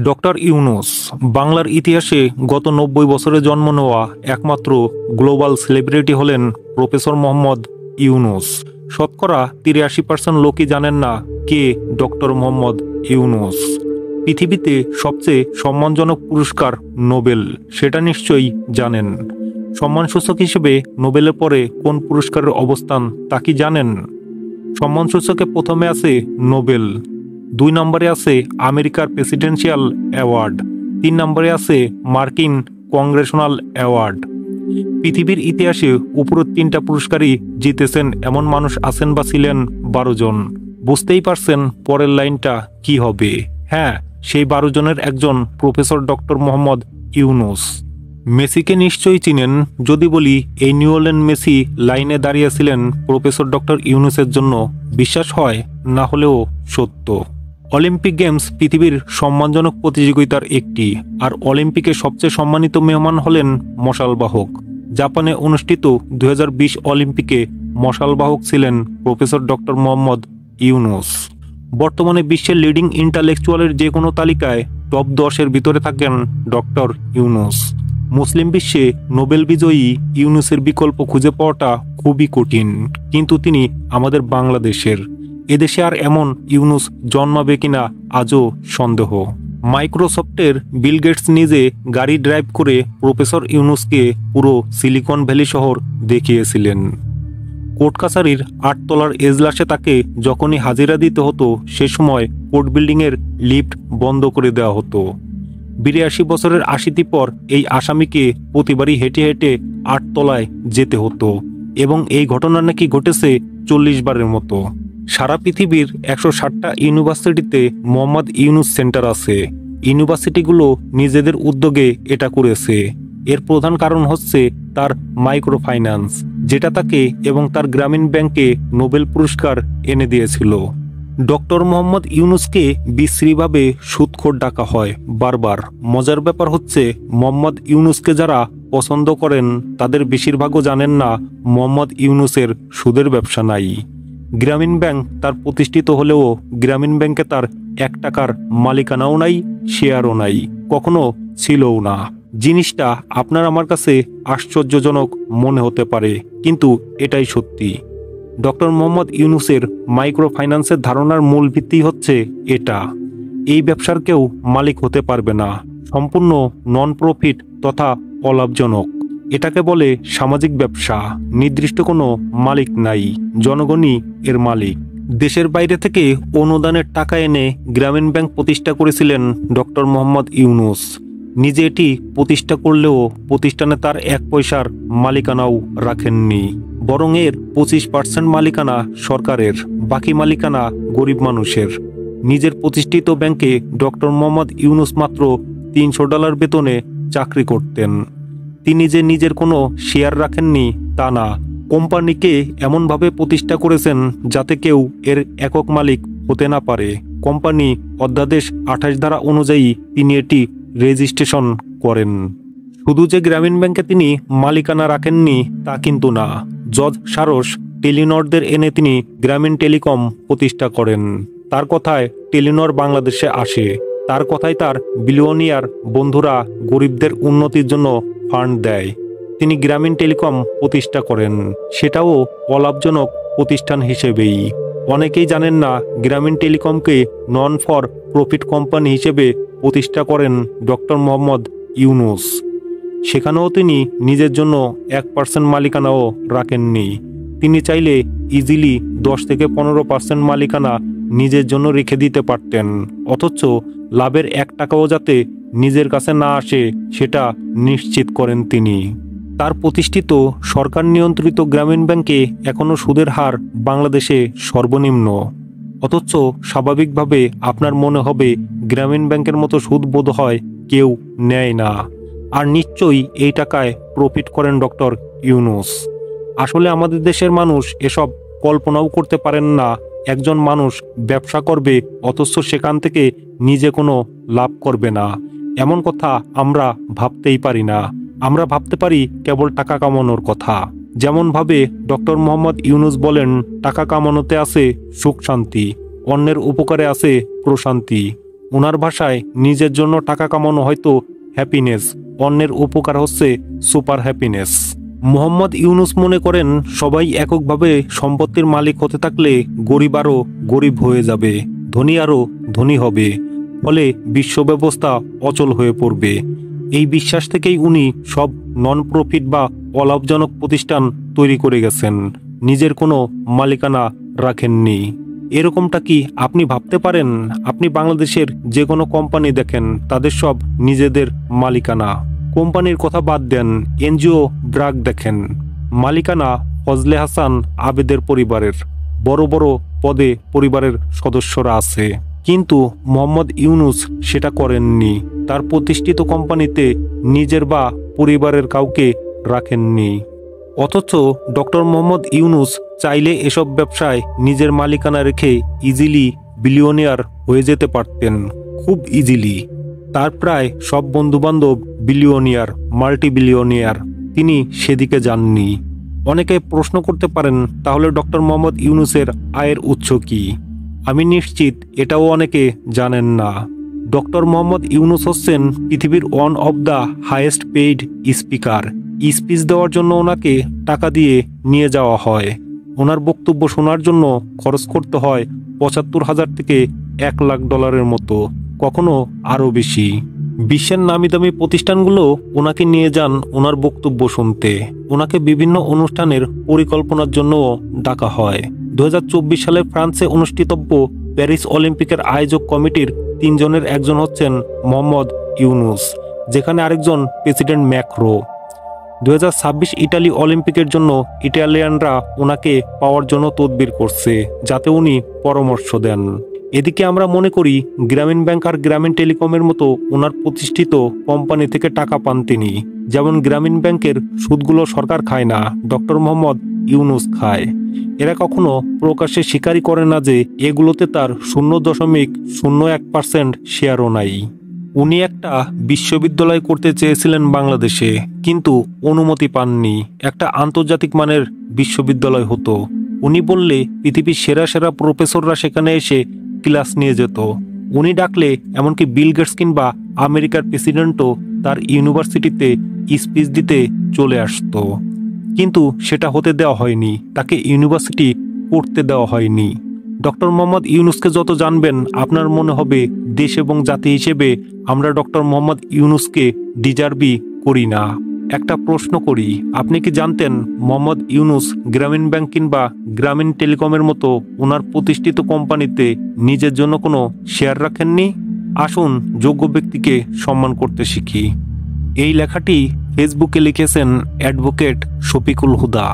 Doctor Yunus বাংলার ইতিহাসে গত ৯০ বছরে জন্ম নেওয়া একমাত্র গ্লোবাল সেলিব্রিটি হলেন প্রফেসর মোহাম্মদ ইউনূস। শতকরা ৮৩% লোকই জানেন না কে ডক্টর মোহাম্মদ ইউনূস। পৃথিবীতে সবচেয়ে সম্মানজনক পুরস্কার নোবেল, সেটা নিশ্চয়ই জানেন। সম্মানসূচক হিসেবে নোবেলের পরে কোন পুরস্কারের অবস্থান তা কি জানেন? সম্মানসূচকে প্রথমে আছে নোবেল, ২ নম্বরে আছে আমেরিকার প্রেসিডেন্সিয়াল অ্যাওয়ার্ড, ৩ নম্বরে আছে মার্কিন কংগ্রেশনাল অ্যাওয়ার্ড। পৃথিবীর ইতিহাসে উপরের ৩টা পুরস্কারই জিতেছেন এমন মানুষ আছেন বা ছিলেন ১২ জন। বুঝতেই পারছেন পরের লাইনটা কি হবে। হ্যাঁ, সেই ১২ জনের একজন প্রফেসর ডক্টর মোহাম্মদ ইউনূস। মেসিকে নিশ্চয়ই চিনেন। যদি বলি এই নিউওলেন মেসি লাইনে দাঁড়িয়েছিলেন প্রফেসর ডক্টর ইউনূসের জন্য, বিশ্বাস হয় না হলেও সত্য। অলিম্পিক গেমস পৃথিবীর সম্মানজনক প্রতিযোগিতার একটি, আর অলিম্পিকে সবচেয়ে সম্মানিত মেহমান হলেন মশালবাহক। জাপানে অনুষ্ঠিত ২০২০ অলিম্পিকে মশালবাহক ছিলেন প্রফেসর ডক্টর মোহাম্মদ ইউনূস। বর্তমানে বিশ্বের লিডিং ইন্টালেকচুয়ালের যে কোনো তালিকায় টপ 10-এর ভিতরে থাকেন ডক্টর ইউনূস। মুসলিম বিশ্বে নোবেল বিজয়ী ইউনূসের বিকল্প খুঁজে পাওয়াটা খুবই কঠিন, কিন্তু তিনি আমাদের বাংলাদেশের। এদেশে আর এমন ইউনূস জন্মাবে কিনা আজও সন্দেহ। মাইক্রোসফটের বিল গেটস নিজে গাড়ি ড্রাইভ করে প্রফেসর ইউনূসকে পুরো সিলিকন ভ্যালি শহর দেখিয়েছিলেন। কোর্ট কাছারির ৮ তলার এজলাসে তাকে যখনই হাজিরা দিতে হতো, সে সময় কোর্ট বিল্ডিংয়ের লিফট বন্ধ করে দেওয়া হতো। ৮২ বছরের আশিতি পর এই আসামিকে প্রতিবারই হেঁটে হেঁটে ৮ তলায় যেতে হতো, এবং এই ঘটনা নাকি ঘটেছে ৪০ বারের মতো। সারা পৃথিবীর ১৬০টা ইউনিভার্সিটিতে মোহাম্মদ ইউনূস সেন্টার আছে। ইউনিভার্সিটিগুলো নিজেদের উদ্যোগে এটা করেছে। এর প্রধান কারণ হচ্ছে তার মাইক্রো ফাইন্যান্স, যেটা তাকে এবং তার গ্রামীণ ব্যাংকে নোবেল পুরস্কার এনে দিয়েছিল। ডক্টর মোহাম্মদ ইউনূসকে বিশ্রীভাবে সুদখোর ডাকা হয় বারবার। মজার ব্যাপার হচ্ছে, মোহাম্মদ ইউনূসকে যারা পছন্দ করেন তাদের বেশিরভাগও জানেন না মোহাম্মদ ইউনূসের সুদের ব্যবসা নাই। গ্রামীণ ব্যাংক তার প্রতিষ্ঠিত হলেও গ্রামীণ ব্যাংকে তার ১ টাকার মালিকানাও নাই, শেয়ারও নাই, কখনো ছিলও না। জিনিসটা আপনার আমার কাছে আশ্চর্যজনক মনে হতে পারে, কিন্তু এটাই সত্যি। ডক্টর মোহাম্মদ ইউনূসের মাইক্রো ফাইন্যান্সের ধারণার মূল ভিত্তি হচ্ছে এটা: এই ব্যবসার কেউ মালিক হতে পারবে না, সম্পূর্ণ নন প্রফিট তথা অলাভজনক। এটাকে বলে সামাজিক ব্যবসা। নির্দিষ্ট কোনো মালিক নাই, জনগণই এর মালিক। দেশের বাইরে থেকে অনুদানের টাকা এনে গ্রামীণ ব্যাংক প্রতিষ্ঠা করেছিলেন ডক্টর মোহাম্মদ ইউনূস। নিজে এটি প্রতিষ্ঠা করলেও প্রতিষ্ঠানে তার ১ পয়সার মালিকানাও রাখেননি, বরং এর ২৫% মালিকানা সরকারের, বাকি মালিকানা গরিব মানুষের। নিজের প্রতিষ্ঠিত ব্যাংকে ডক্টর মোহাম্মদ ইউনূস মাত্র $৩০০ বেতনে চাকরি করতেন। তিনি যে নিজের কোনো শেয়ার রাখেননি তা না, কোম্পানিকে এমনভাবে প্রতিষ্ঠা করেছেন যাতে কেউ এর একক মালিক হতে না পারে। কোম্পানি অধ্যাদেশ ২৮ ধারা অনুযায়ী তিনি এটি রেজিস্ট্রেশন করেন। শুধু যে গ্রামীণ ব্যাংকে তিনি মালিকানা রাখেননি তা কিন্তু না, জজ সারস টেলিনরদের এনে তিনি গ্রামীণ টেলিকম প্রতিষ্ঠা করেন। তার কথায় টেলিনর বাংলাদেশে আসে, তার কথায় তার বিলিয়নিয়ার বন্ধুরা গরিবদের উন্নতির জন্য ফান্ড দেয়। তিনি গ্রামীণ টেলিকম প্রতিষ্ঠা করেন, সেটাও অলাভজনক প্রতিষ্ঠান হিসেবেই। অনেকেই জানেন না গ্রামীণ টেলিকমকে নন ফর প্রফিট কোম্পানি হিসেবে প্রতিষ্ঠা করেন ডক্টর মোহাম্মদ ইউনূস। সেখানেও তিনি নিজের জন্য ১% মালিকানাও রাখেননি। তিনি চাইলে ইজিলি ১০ থেকে ১৫% মালিকানা নিজের জন্য রেখে দিতে পারতেন, অথচ লাভের ১ টাকাও যাতে নিজের কাছে না আসে সেটা নিশ্চিত করেন তিনি। তার প্রতিষ্ঠিত সরকার নিয়ন্ত্রিত গ্রামীণ ব্যাংকে এখনও সুদের হার বাংলাদেশে সর্বনিম্ন, অথচ স্বাভাবিকভাবে আপনার মনে হবে গ্রামীণ ব্যাংকের মতো সুদ বোধ হয় কেউ নেয় না। আর নিশ্চয়ই এই টাকায় প্রফিট করেন ডক্টর ইউনূস। আসলে আমাদের দেশের মানুষ এসব কল্পনাও করতে পারেন না, একজন মানুষ ব্যবসা করবে অথচ সেখান থেকে নিজে কোনো লাভ করবে না। এমন কথা আমরা ভাবতেই পারি না। আমরা ভাবতে পারি কেবল টাকা কামানোর কথা। যেমনভাবে ডক্টর মোহাম্মদ ইউনূস বলেন, টাকা কামানোতে আছে সুখ শান্তি, অন্যের উপকারে আছে প্রশান্তি। ওনার ভাষায় নিজের জন্য টাকা কামানো হয়তো হ্যাপিনেস, অন্যের উপকার হচ্ছে সুপার হ্যাপিনেস। মোহাম্মদ ইউনুস মনে করেন সবাই এককভাবে সম্পত্তির মালিক হতে থাকলে গরিব আরও গরিব হয়ে যাবে, ধনী আরও ধনী হবে, ফলে বিশ্ব ব্যবস্থা অচল হয়ে পড়বে। এই বিশ্বাস থেকেই উনি সব নন প্রফিট বা অলাভজনক প্রতিষ্ঠান তৈরি করে গেছেন, নিজের কোনো মালিকানা রাখেননি। এরকমটা কি আপনি ভাবতে পারেন? আপনি বাংলাদেশের যে কোনো কোম্পানি দেখেন, তাদের সব নিজেদের মালিকানা। কোম্পানির কথা বাদ দেন, এনজিও ব্র্যাক দেখেন, মালিকানা ফজলে হাসান আবেদের পরিবারের, বড় বড় পদে পরিবারের সদস্যরা আছে। কিন্তু মোহাম্মদ ইউনুস সেটা করেননি, তার প্রতিষ্ঠিত কোম্পানিতে নিজের বা পরিবারের কাউকে রাখেননি। অথচ ডক্টর মোহাম্মদ ইউনুস চাইলে এসব ব্যবসায় নিজের মালিকানা রেখে ইজিলি বিলিয়নিয়ার হয়ে যেতে পারতেন, খুব ইজিলি। তার প্রায় সব বন্ধুবান্ধব বিলিয়নিয়ার, মাল্টি বিলিয়নিয়ার, তিনি সেদিকে যাননি। অনেকে প্রশ্ন করতে পারেন, তাহলে ডক্টর মোহাম্মদ ইউনুসের আয়ের উৎস কি? আমি নিশ্চিত এটাও অনেকে জানেন না। ডক্টর মোহাম্মদ ইউনুস হচ্ছেন পৃথিবীর one of the highest paid speaker. Speech দেওয়ার জন্য ওনাকে টাকা দিয়ে নিয়ে যাওয়া হয়। ওনার বক্তব্য শোনার জন্য খরচ করতে হয় ৭৫,০০০ থেকে $১,০০,০০০ মতো, কখনো আরও বেশি। বিশ্বের নামি দামি প্রতিষ্ঠানগুলো ওনাকে নিয়ে যান ওনার বক্তব্য শুনতে। ওনাকে বিভিন্ন অনুষ্ঠানের পরিকল্পনার জন্যও ডাকা হয়। ২০২৪ সালে ফ্রান্সে অনুষ্ঠিতব্য প্যারিস অলিম্পিকের আয়োজক কমিটির ৩ জনের একজন হচ্ছেন মোহাম্মদ ইউনুস, যেখানে আরেকজন প্রেসিডেন্ট ম্যাক্রো। ২০২৬ ইটালি অলিম্পিকের জন্য ইটালিয়ানরা ওনাকে পাওয়ার জন্য তদবির করছে, যাতে উনি পরামর্শ দেন। এদিকে আমরা মনে করি গ্রামীণ ব্যাংক আর গ্রামীণ টেলিকমের মতো ওনার প্রতিষ্ঠিত কোম্পানি থেকে টাকা পান তিনি। যেমন গ্রামীণ ব্যাংকের সুদগুলো সরকার খায় না, ডক্টর মোহাম্মদ ইউনুস খায়। এরা কখনো প্রকাশ্যে স্বীকারই করে না যে এগুলোতে তার 0.01% শেয়ারও নাই। উনি একটা বিশ্ববিদ্যালয় করতে চেয়েছিলেন বাংলাদেশে, কিন্তু অনুমতি পাননি। একটা আন্তর্জাতিক মানের বিশ্ববিদ্যালয় হতো। উনি বললে পৃথিবীর সেরা সেরা প্রফেসররা সেখানে এসে ক্লাস নিয়ে যেত। উনি ডাকলে এমনকি বিল গেটস কিংবা আমেরিকার প্রেসিডেন্টও তার ইউনিভার্সিটিতে স্পিচ দিতে চলে আসতো। কিন্তু সেটা হতে দেওয়া হয়নি, তাকে ইউনিভার্সিটি পড়তে দেওয়া হয়নি। ডক্টর মোহাম্মদ ইউনুসকে যত জানবেন আপনার মনে হবে দেশ এবং জাতি হিসেবে আমরা ডক্টর মোহাম্মদ ইউনুসকে ডিজার্ভই করি না। একটা প্রশ্ন করি, আপনি কি জানতেন মোহাম্মদ ইউনুস গ্রামীণ ব্যাংক কিংবা গ্রামীণ টেলিকমের মতো ওনার প্রতিষ্ঠিত কোম্পানিতে নিজের জন্য কোনো শেয়ার রাখেননি? আসুন যোগ্য ব্যক্তিকে সম্মান করতে শিখি। এই লেখাটি ফেসবুকে লিখেছেন অ্যাডভোকেট শফিকুল হুদা।